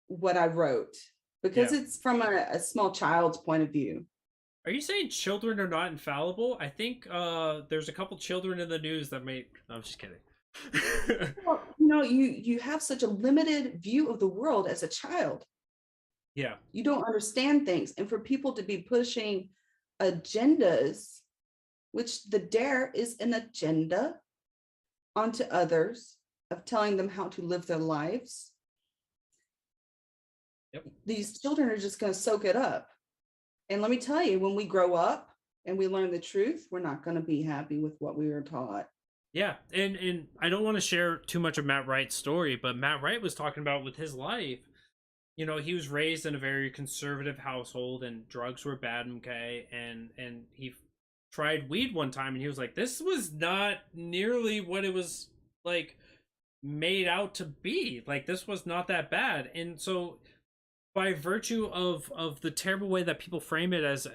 what I wrote, because it's from a small child's point of view. Are you saying children are not infallible? I think there's a couple children in the news that may... No, I'm just kidding. Well, you have such a limited view of the world as a child. Yeah. You don't understand things. And for people to be pushing agendas, which the dare is an agenda, onto others, of telling them how to live their lives, Yep. these children are just going to soak it up. And let me tell you, when we grow up and we learn the truth, we're not going to be happy with what we were taught. Yeah, and I don't want to share too much of Matt Wright's story, but Matt Wright was talking about with his life. You know, he was raised in a very conservative household, and drugs were bad, okay, and he tried weed one time, and he was like, "This was not nearly what it was like made out to be. Like, this was not that bad." And so, by virtue of the terrible way that people frame it as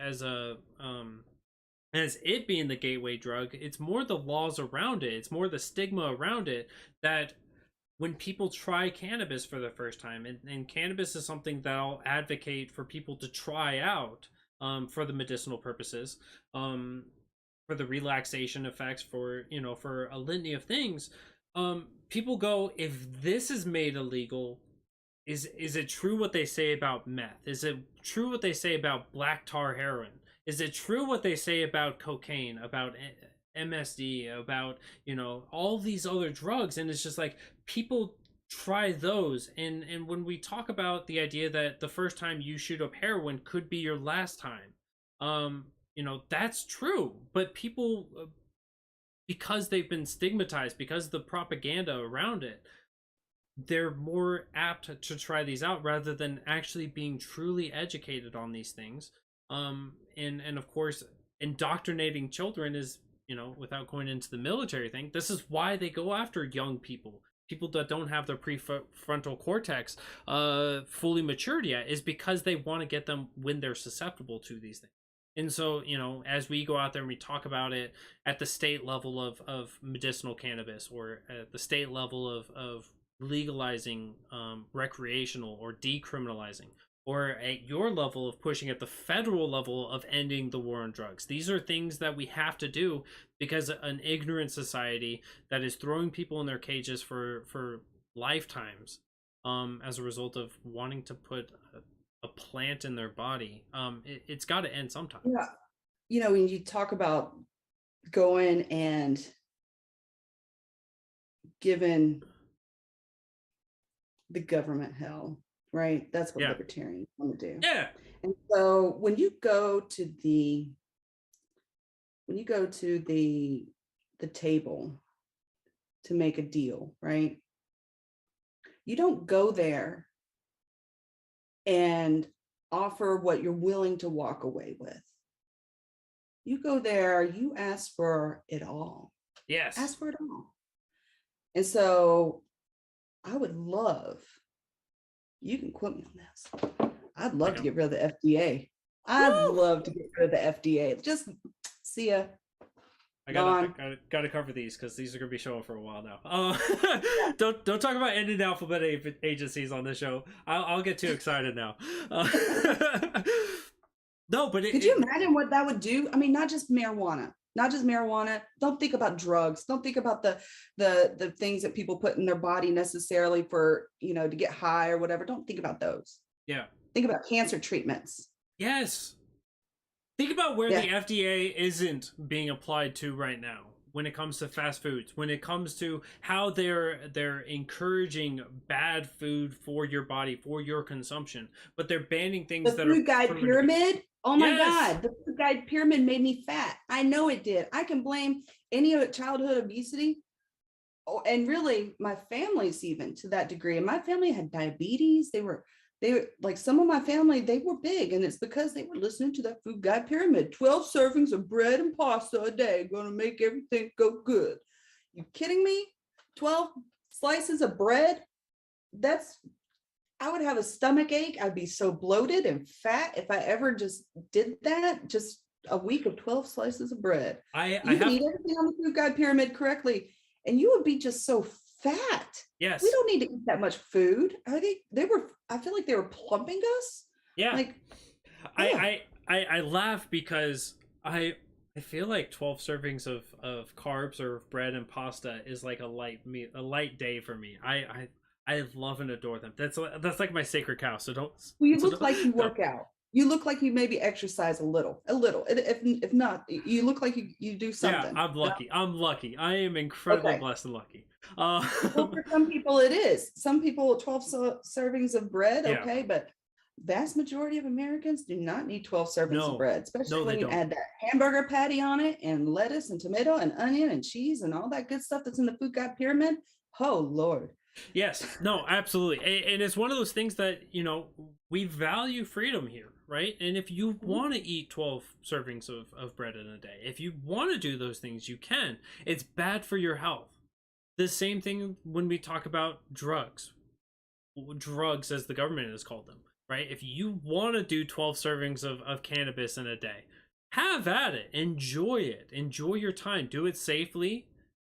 it being the gateway drug, it's more the laws around it, it's more the stigma around it, that when people try cannabis for the first time, and cannabis is something that I'll advocate for people to try out, for the medicinal purposes, for the relaxation effects, for, you know, for a litany of things, people go, if this is made illegal, is it true what they say about meth? Is it true what they say about black tar heroin? Is it true what they say about cocaine, about MSD, about, you know, all these other drugs? And it's just like, people try those, and when we talk about the idea that the first time you shoot up heroin could be your last time, you know, that's true, but people, because they've been stigmatized, because of the propaganda around it, they're more apt to try these out rather than actually being truly educated on these things. And of course, indoctrinating children is, you know, without going into the military thing, this is why they go after young people, people that don't have their prefrontal cortex fully matured yet, is because they want to get them when they're susceptible to these things. And so, you know, as we go out there and we talk about it at the state level of medicinal cannabis, or at the state level of legalizing recreational or decriminalizing, or at your level of pushing at the federal level of ending the war on drugs, these are things that we have to do, because an ignorant society that is throwing people in their cages for lifetimes, as a result of wanting to put a plant in their body, it's got to end sometime. Yeah. You know, when you talk about going and giving the government hell, right? That's what libertarians want to do. Yeah. And so when you go to the table to make a deal, right? You don't go there and offer what you're willing to walk away with. You go there, you ask for it all. Yes. Ask for it all. And so I would love, you can quote me on this, I'd love to get rid of the FDA. I'd love to get rid of the FDA. Just see ya. I gotta cover these, because these are gonna be showing for a while now. Don't talk about ending alphabet agencies on this show. I'll get too excited now. No, but could you imagine what that would do? I mean, not just marijuana. Don't think about drugs. Don't think about the things that people put in their body necessarily for, you know, to get high or whatever. Don't think about those. Yeah. Think about cancer treatments. Yes. Think about where the FDA isn't being applied to right now when it comes to fast foods, when it comes to how they're encouraging bad food for your body, for your consumption, but they're banning things the food guide pyramid. Oh my God, the food guide pyramid made me fat. I know it did. I can blame any of childhood obesity. Oh, and really my family's even to that degree. And my family had diabetes. They were like, some of my family, they were big, and it's because they were listening to that food guide pyramid. 12 servings of bread and pasta a day, gonna make everything go good. You kidding me? 12 slices of bread? I would have a stomach ache. I'd be so bloated and fat if I ever just did that. Just a week of 12 slices of bread. You can eat everything on the food guide pyramid correctly, and you would be just so fat. Yes. We don't need to eat that much food. I feel like they were plumping us. Yeah. Like, I laugh because I feel like 12 servings of carbs or bread and pasta is like a light day for me. I love and adore them. That's like my sacred cow. So don't. Well, you look like you work out. You look like you maybe exercise a little. If not, you look like you do Yeah, something. I'm lucky. I'm lucky. I am incredibly Okay. blessed and lucky. Well, for some people it is. Some people 12 servings of bread, Yeah. okay, but vast majority of Americans do not need 12 servings of No, bread, especially no, they when you don't. add that hamburger patty on it and lettuce and tomato and onion and cheese and all that good stuff that's in the food guide pyramid. Oh Lord. Yes, no, absolutely. And it's one of those things that, we value freedom here, right? And if you want to eat 12 servings of bread in a day, if you want to do those things, you can. It's bad for your health. The same thing when we talk about drugs. Drugs, as the government has called them, right? If you want to do 12 servings of cannabis in a day, have at it. Enjoy it. Enjoy your time. Do it safely.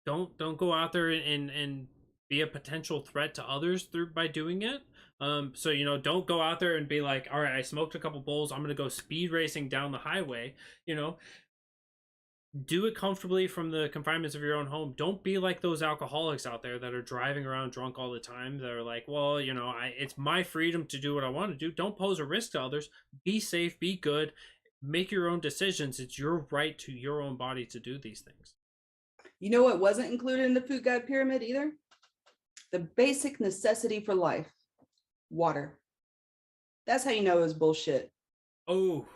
Don't go out there and be a potential threat to others through by doing it. So don't go out there and be like, all right, I smoked a couple bowls, I'm gonna go speed racing down the highway. Do it comfortably from the confinements of your own home. Don't be like those alcoholics out there that are driving around drunk all the time. That are like, well, it's my freedom to do what I want to do. Don't pose a risk to others. Be safe, be good, make your own decisions. It's your right to your own body to do these things. You know what wasn't included in the food guide pyramid either? The basic necessity for life, water. That's how you know it was bullshit. Oh,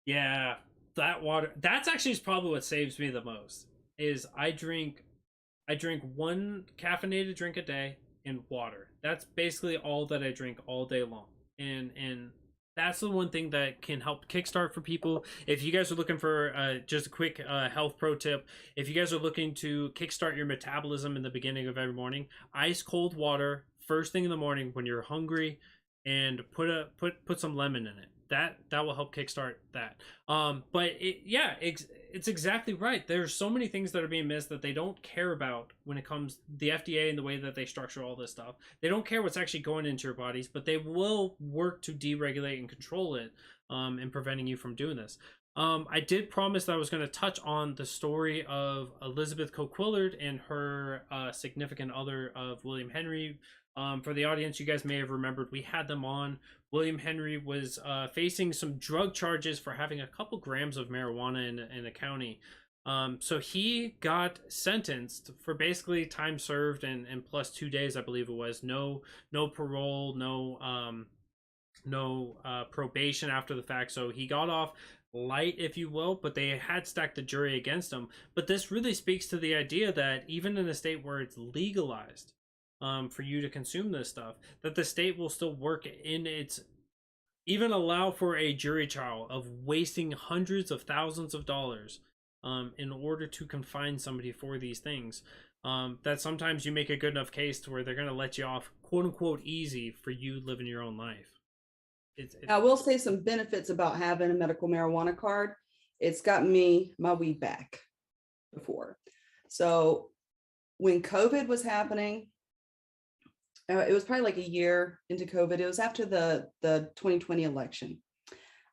yeah, that water. That's actually probably what saves me the most. Is I drink one caffeinated drink a day and water. That's basically all that I drink all day long. And that's the one thing that can help kickstart for people. If you guys are looking for just a quick health pro tip, if you guys are looking to kickstart your metabolism in the beginning of every morning, ice cold water first thing in the morning when you're hungry, and put some lemon in it. That will help kickstart that. But it's exactly right. There's so many things that are being missed that they don't care about when it comes the FDA and the way that they structure all this stuff. They don't care what's actually going into your bodies, but they will work to deregulate and control it, and preventing you from doing this. I did promise that I was going to touch on the story of Elizabeth Coquillard and her significant other of William Henry. For the audience, you guys may have remembered we had them on. William Henry was facing some drug charges for having a couple grams of marijuana in a county. So he got sentenced for basically time served and plus 2 days, I believe it was. No parole, no probation after the fact. So he got off light, if you will, but they had stacked the jury against him. But this really speaks to the idea that even in a state where it's legalized, for you to consume this stuff, that the state will still work in its, even allow for a jury trial of wasting hundreds of thousands of dollars in order to confine somebody for these things. That sometimes you make a good enough case to where they're going to let you off, quote unquote, easy for you living your own life. I will say some benefits about having a medical marijuana card. It's got me my weed back before. So when COVID was happening, it was probably like a year into COVID. It was after the 2020 election.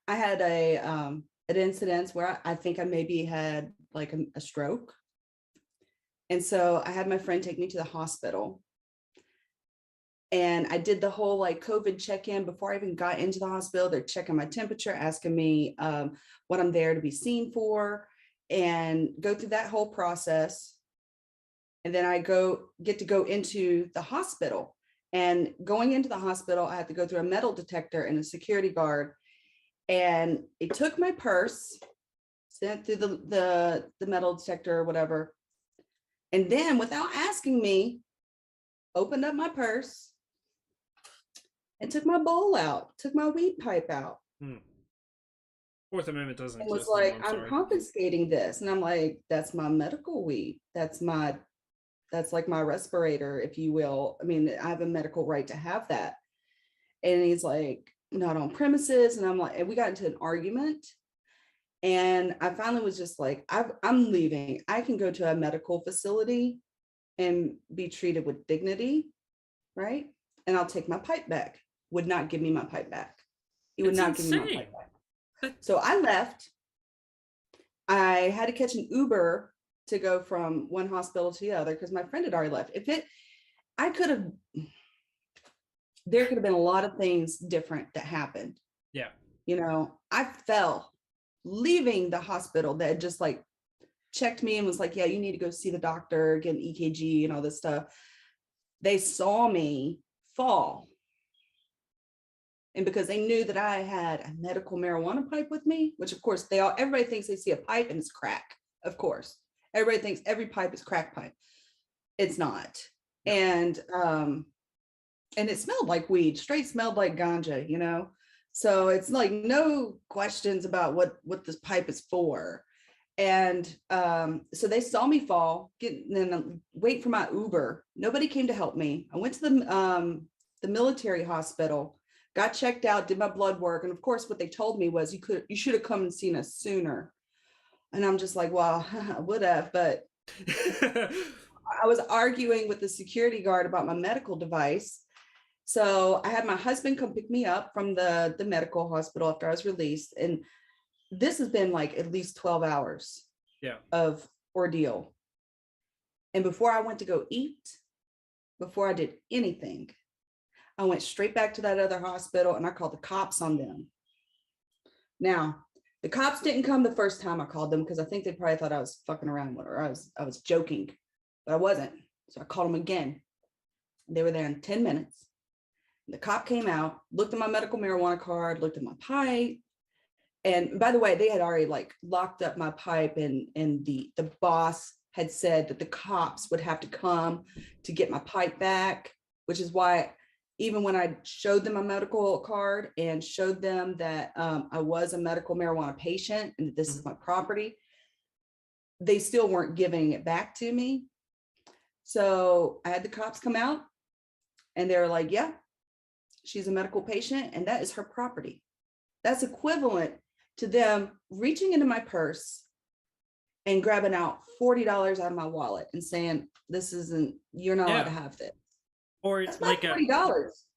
I had an incident where I think I maybe had like a stroke. And so I had my friend take me to the hospital. And I did the whole like COVID check-in before I even got into the hospital. They're checking my temperature, asking me what I'm there to be seen for, and go through that whole process. And then I get to go into the hospital. And going into the hospital, I had to go through a metal detector and a security guard. And it took my purse, sent through the metal detector or whatever. And then without asking me, opened up my purse and took my bowl out, took my weed pipe out. Fourth Amendment doesn't and exist. was like, I'm confiscating this. And I'm like, that's my medical weed. That's like my respirator, if you will. I mean, I have a medical right to have that. And he's like, not on premises. And I'm like, and we got into an argument. And I finally was just like, I'm leaving. I can go to a medical facility and be treated with dignity, right? And I'll take my pipe back. Would not give me my pipe back. He would not give me my pipe back. So I left. I had to catch an Uber to go from one hospital to the other because my friend had already left. There could have been a lot of things different that happened Yeah. You know, I fell leaving the hospital that just like checked me and was like, yeah, you need to go see the doctor, get an EKG and all this stuff. They saw me fall. And because they knew that I had a medical marijuana pipe with me, which of course everybody thinks they see a pipe and it's crack. Of course, everybody thinks every pipe is crack pipe. It's not. No. And it smelled like weed, straight smelled like ganja, you know? So it's like no questions about what this pipe is for. And so they saw me fall, then wait for my Uber. Nobody came to help me. I went to the military hospital, got checked out, did my blood work, and of course, what they told me was you should have come and seen us sooner. And I'm just like, well, I would have, but I was arguing with the security guard about my medical device. So I had my husband come pick me up from the medical hospital after I was released, and this has been like at least 12 hours of ordeal. And before I went to go eat, before I did anything, I went straight back to that other hospital and I called the cops on them. Now, the cops didn't come the first time I called them because I think they probably thought I was fucking around with her. I was joking, but I wasn't. So I called them again. They were there in 10 minutes. The cop came out, looked at my medical marijuana card, looked at my pipe. And by the way, they had already like locked up my pipe, and the boss had said that the cops would have to come to get my pipe back, which is why even when I showed them my medical card and showed them that I was a medical marijuana patient and that this is my property, they still weren't giving it back to me. So I had the cops come out and they were like, yeah, she's a medical patient and that is her property. That's equivalent to them reaching into my purse and grabbing out $40 out of my wallet and saying, this isn't, you're not allowed to have this. Or that's like $40.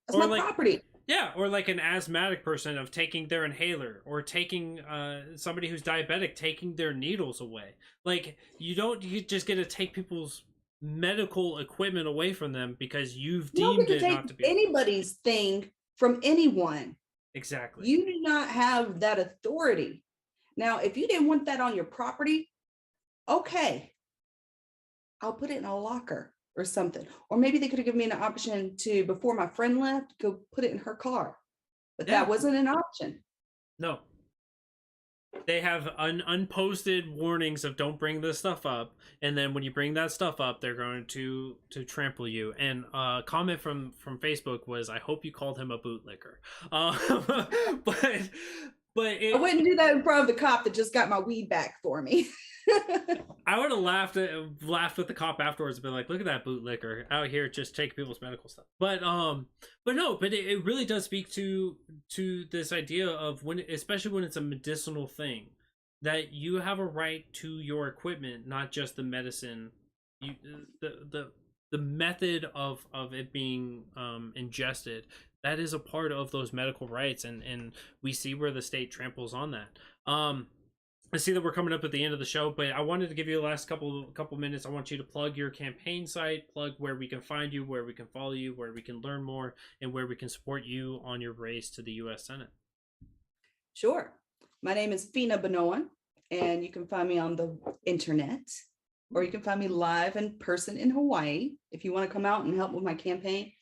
That's my property. Yeah, or like an asthmatic person of taking their inhaler, or taking somebody who's diabetic, taking their needles away. Like you just get to take people's medical equipment away from them because you've deemed it not to be anybody's thing from anyone. Exactly. You do not have that authority. Now, if you didn't want that on your property, okay, I'll put it in a locker or something. Or maybe they could have given me an option to, before my friend left, go put it in her car. But that wasn't an option. No. They have unposted warnings of don't bring this stuff up, and then when you bring that stuff up, they're going to trample you. And a comment from Facebook was, "I hope you called him a bootlicker." But I wouldn't do that in front of the cop that just got my weed back for me. I would have laughed with the cop afterwards and been like, "Look at that bootlicker out here just taking people's medical stuff." But it really does speak to this idea of especially when it's a medicinal thing, that you have a right to your equipment, not just the medicine. The method of it being ingested, that is a part of those medical rights, and we see where the state tramples on that. I see that we're coming up at the end of the show, but I wanted to give you the last couple minutes. I want you to plug your campaign site, plug where we can find you, where we can follow you, where we can learn more, and where we can support you on your race to the U.S. Senate. Sure. My name is Feena Bonoan, and you can find me on the internet, or you can find me live in person in Hawaii. If you want to come out and help with my campaign,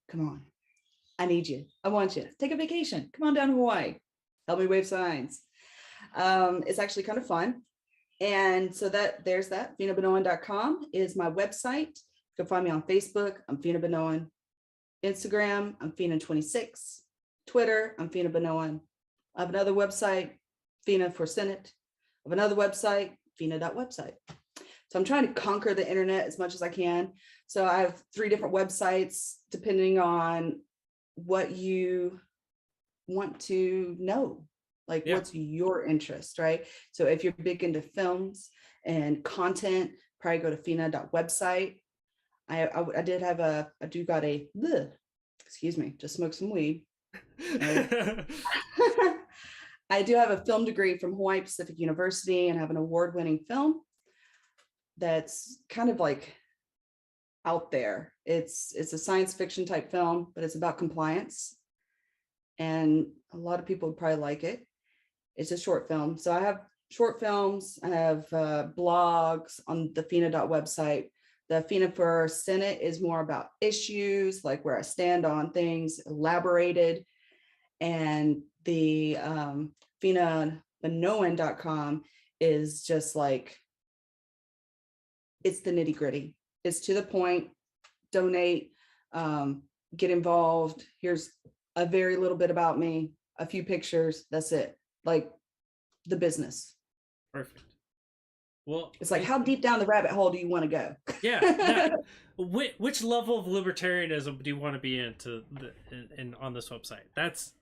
come on. I need you. I want you. Take a vacation. Come on down to Hawaii. Help me wave signs. It's actually kind of fun. And so there's that. FeenaBonoan.com is my website. You can find me on Facebook. I'm Feena Bonoan. Instagram, I'm Feena26. Twitter, I'm Feena Bonoan. I have another website, Feena for Senate. I have another website, Feena.website. So I'm trying to conquer the internet as much as I can. So I have 3 different websites depending on what you want to know. Like, what's your interest, right? So if you're big into films and content, probably go to Feena.website. Excuse me, just smoked some weed. Right? I do have a film degree from Hawaii Pacific University and have an award-winning film that's kind of like out there. It's a science fiction type film, but it's about compliance. and a lot of people would probably like it. It's a short film. So I have short films, I have blogs on the Feena website. The Feena for Senate is more about issues, like where I stand on things, elaborated. And the Feena Bonoan.com is just like, it's the nitty gritty. It's to the point. Donate, get involved. Here's a very little bit about me, a few pictures. That's it. Like the business. Perfect. Well, It's like, how deep down the rabbit hole do you want to go? yeah. Which level of libertarianism do you want to be in on this website? That's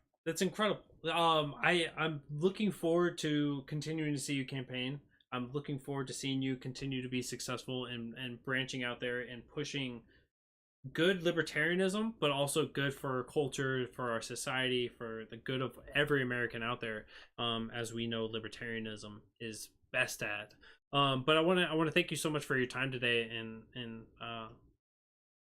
incredible. I'm looking forward to continuing to see you campaign. I'm looking forward to seeing you continue to be successful and branching out there and pushing good libertarianism, but also good for our culture, for our society, for the good of every American out there. As we know, libertarianism is best at. But I want to thank you so much for your time today, and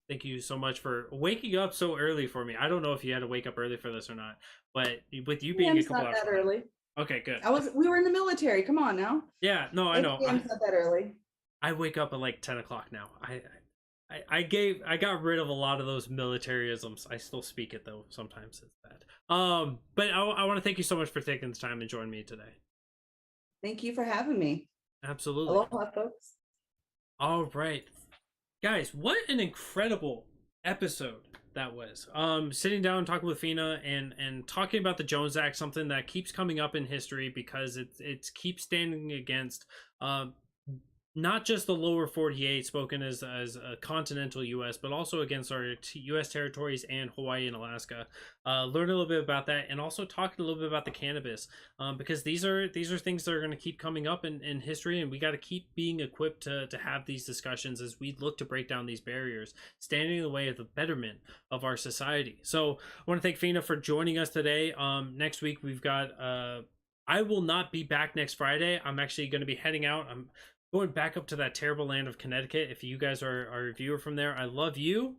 thank you so much for waking up so early for me. I don't know if you had to wake up early for this or not, but with you being a couple not hours that early. Okay, good. We were in the military. Come on now. Yeah, no, I know. Not that early. I wake up at like 10 o'clock now. I got rid of a lot of those militarisms. I still speak it though. Sometimes it's bad. But I want to thank you so much for taking the time and joining me today. Thank you for having me. Absolutely. Aloha, folks. All right, guys, what an incredible episode that was. Sitting down and talking with Feena and talking about the Jones Act, something that keeps coming up in history because it keeps standing against not just the lower 48 spoken as a continental U.S., but also against our U.S. territories and Hawaii and Alaska. Learn a little bit about that, and also talking a little bit about the cannabis, because these are things that are going to keep coming up in history, and we got to keep being equipped to have these discussions as we look to break down these barriers, standing in the way of the betterment of our society. So I want to thank Feena for joining us today. Next week we've got I will not be back next Friday. I'm actually going to be heading out. I'm going back up to that terrible land of Connecticut. If you guys are a viewer from there, I love you.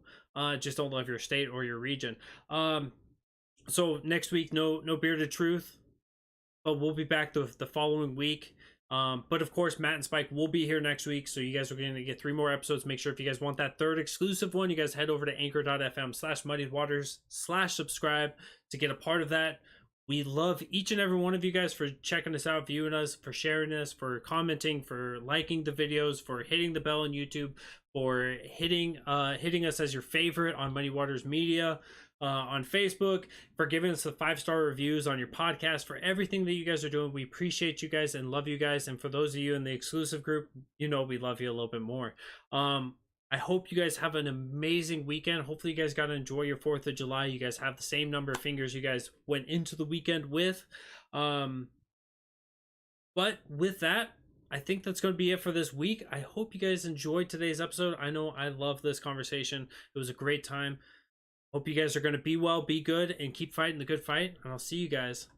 Just don't love your state or your region. So next week, no Bearded Truth, but we'll be back the following week. But of course, Matt and Spike will be here next week, so you guys are going to get 3 more episodes. Make sure if you guys want that third exclusive one, you guys head over to anchor.fm/muddiedwaters/subscribe to get a part of that. We love each and every one of you guys for checking us out, viewing us, for sharing us, for commenting, for liking the videos, for hitting the bell on YouTube, for hitting us as your favorite on Muddy Waters Media, on Facebook, for giving us the 5-star reviews on your podcast, for everything that you guys are doing. We appreciate you guys and love you guys. And for those of you in the exclusive group, we love you a little bit more. I hope you guys have an amazing weekend. Hopefully you guys got to enjoy your 4th of July. You guys have the same number of fingers you guys went into the weekend with. But with that, I think that's going to be it for this week. I hope you guys enjoyed today's episode. I know I love this conversation. It was a great time. Hope you guys are going to be well, be good, and keep fighting the good fight. And I'll see you guys